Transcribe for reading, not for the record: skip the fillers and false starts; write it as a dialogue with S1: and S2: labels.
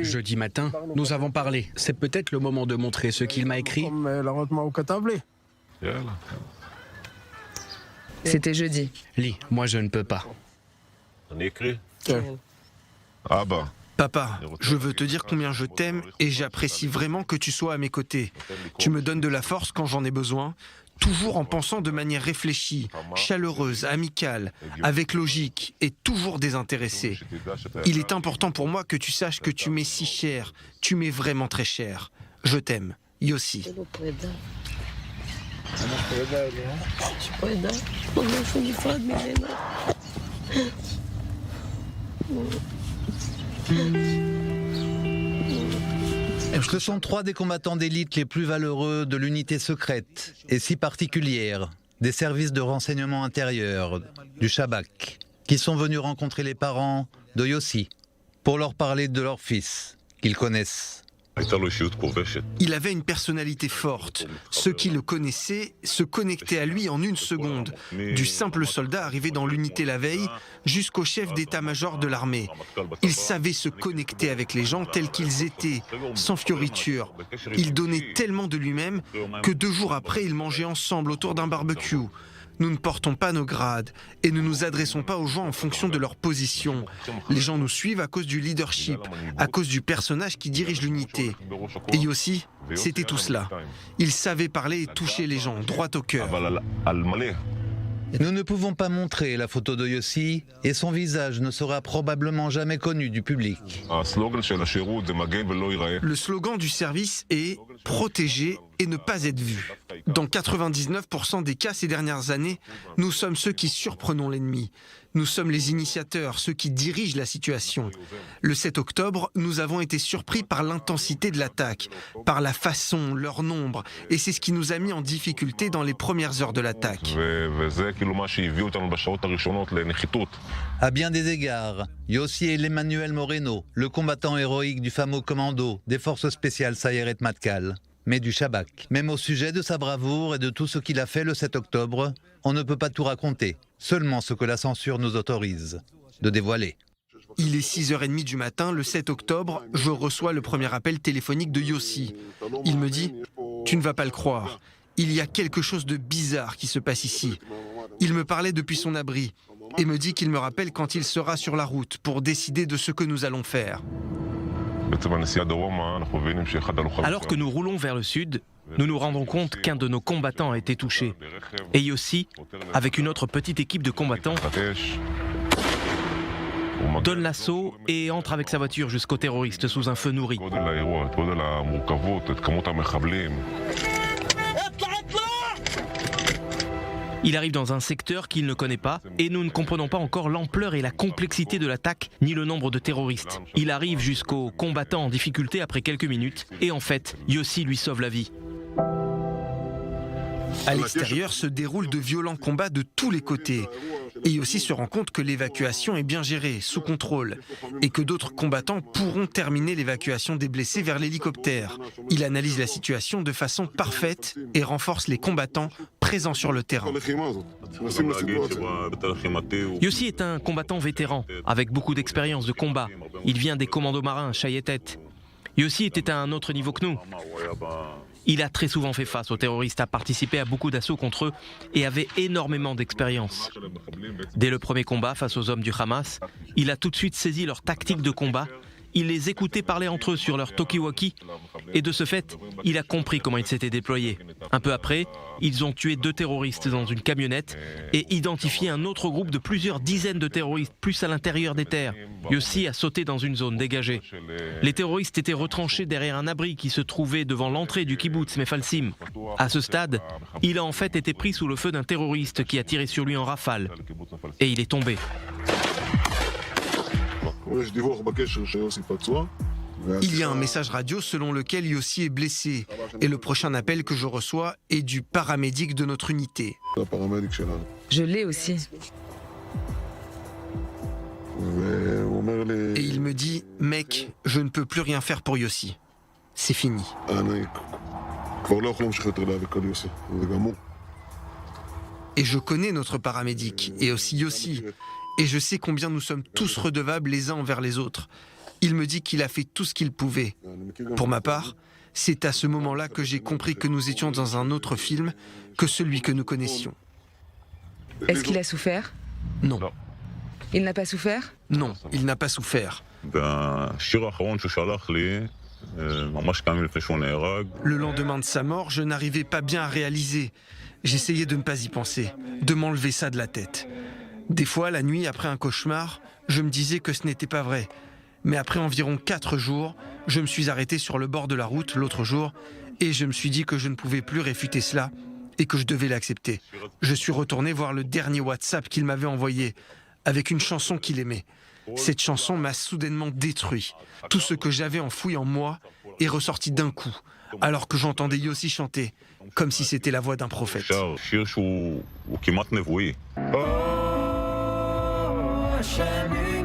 S1: Jeudi matin, nous avons parlé. C'est peut-être le moment de montrer ce qu'il m'a écrit.
S2: C'était jeudi.
S1: Lis, moi je ne peux pas.
S3: Papa, je veux te dire combien je t'aime et j'apprécie vraiment que tu sois à mes côtés. Tu me donnes de la force quand j'en ai besoin, toujours en pensant de manière réfléchie, chaleureuse, amicale, avec logique et toujours désintéressée. Il est important pour moi que tu saches que tu m'es si cher, tu m'es vraiment très cher. Je t'aime, Yossi.
S4: Ce sont 3 des combattants d'élite les plus valeureux de l'unité secrète et si particulière des services de renseignement intérieur, du Shabak, qui sont venus rencontrer les parents de Yossi pour leur parler de leur fils qu'ils connaissent.
S3: Il avait une personnalité forte. Ceux qui le connaissaient se connectaient à lui en une seconde, du simple soldat arrivé dans l'unité la veille jusqu'au chef d'état-major de l'armée. Il savait se connecter avec les gens tels qu'ils étaient, sans fioriture. Il donnait tellement de lui-même que 2 jours après, ils mangeaient ensemble autour d'un barbecue. Nous ne portons pas nos grades et ne nous adressons pas aux gens en fonction de leur position. Les gens nous suivent à cause du leadership, à cause du personnage qui dirige l'unité. Et Yossi, c'était tout cela. Il savait parler et toucher les gens droit au cœur.
S4: Nous ne pouvons pas montrer la photo de Yossi et son visage ne sera probablement jamais connu du public.
S3: Le slogan du service est « protéger et ne pas être vu ». Dans 99% des cas ces dernières années, nous sommes ceux qui surprenons l'ennemi. Nous sommes les initiateurs, ceux qui dirigent la situation. Le 7 octobre, nous avons été surpris par l'intensité de l'attaque, par la façon, leur nombre, et c'est ce qui nous a mis en difficulté dans les premières heures de l'attaque.
S4: À bien des égards, Yossi et l'Emmanuel Moreno, le combattant héroïque du fameux commando des forces spéciales Sayeret Matkal, mais du Shabak. Même au sujet de sa bravoure et de tout ce qu'il a fait le 7 octobre, on ne peut pas tout raconter, seulement ce que la censure nous autorise de dévoiler.
S3: Il est 6h30 du matin, le 7 octobre, je reçois le premier appel téléphonique de Yossi. Il me dit « Tu ne vas pas le croire, il y a quelque chose de bizarre qui se passe ici ». Il me parlait depuis son abri et me dit qu'il me rappelle quand il sera sur la route pour décider de ce que nous allons faire.
S5: Alors que nous roulons vers le sud, nous nous rendons compte qu'un de nos combattants a été touché. Et Yossi, avec une autre petite équipe de combattants, donne l'assaut et entre avec sa voiture jusqu'aux terroristes sous un feu nourri. Il arrive dans un secteur qu'il ne connaît pas et nous ne comprenons pas encore l'ampleur et la complexité de l'attaque ni le nombre de terroristes. Il arrive jusqu'aux combattants en difficulté après quelques minutes et en fait, Yossi lui sauve la vie.
S3: À l'extérieur se déroulent de violents combats de tous les côtés. Et Yossi se rend compte que l'évacuation est bien gérée, sous contrôle, et que d'autres combattants pourront terminer l'évacuation des blessés vers l'hélicoptère. Il analyse la situation de façon parfaite et renforce les combattants présents sur le terrain.
S5: Yossi est un combattant vétéran, avec beaucoup d'expérience de combat. Il vient des commandos marins, Chayetet. Yossi était à un autre niveau que nous. Il a très souvent fait face aux terroristes, a participé à beaucoup d'assauts contre eux et avait énormément d'expérience. Dès le premier combat face aux hommes du Hamas, il a tout de suite saisi leur tactique de combat, il les écoutait parler entre eux sur leur talkie-walkie et de ce fait, il a compris comment ils s'étaient déployés. Un peu après, ils ont tué 2 terroristes dans une camionnette et identifié un autre groupe de plusieurs dizaines de terroristes, plus à l'intérieur des terres. Yossi a sauté dans une zone dégagée. Les terroristes étaient retranchés derrière un abri qui se trouvait devant l'entrée du kibbutz Mefalsim. À ce stade, il a en fait été pris sous le feu d'un terroriste qui a tiré sur lui en rafale. Et il est tombé.
S3: Il y a un message radio selon lequel Yossi est blessé et le prochain appel que je reçois est du paramédic de notre unité.
S2: Je l'ai aussi.
S3: Et il me dit « Mec, je ne peux plus rien faire pour Yossi. C'est fini. » Et je connais notre paramédic et aussi Yossi. Et je sais combien nous sommes tous redevables les uns envers les autres. Il me dit qu'il a fait tout ce qu'il pouvait. Pour ma part, c'est à ce moment-là que j'ai compris que nous étions dans un autre film que celui que nous connaissions.
S2: Est-ce qu'il a souffert?
S3: Non.
S2: Il n'a pas souffert?
S3: Non, il n'a pas souffert. Le lendemain de sa mort, je n'arrivais pas bien à réaliser. J'essayais de ne pas y penser, de m'enlever ça de la tête. Des fois, la nuit, après un cauchemar, je me disais que ce n'était pas vrai. Mais après environ 4 jours, je me suis arrêté sur le bord de la route l'autre jour et je me suis dit que je ne pouvais plus réfuter cela et que je devais l'accepter. Je suis retourné voir le dernier WhatsApp qu'il m'avait envoyé avec une chanson qu'il aimait. Cette chanson m'a soudainement détruit. Tout ce que j'avais enfoui en moi est ressorti d'un coup, alors que j'entendais Yossi chanter, comme si c'était la voix d'un prophète.
S6: שיר שהוא כמעט נבואי. השם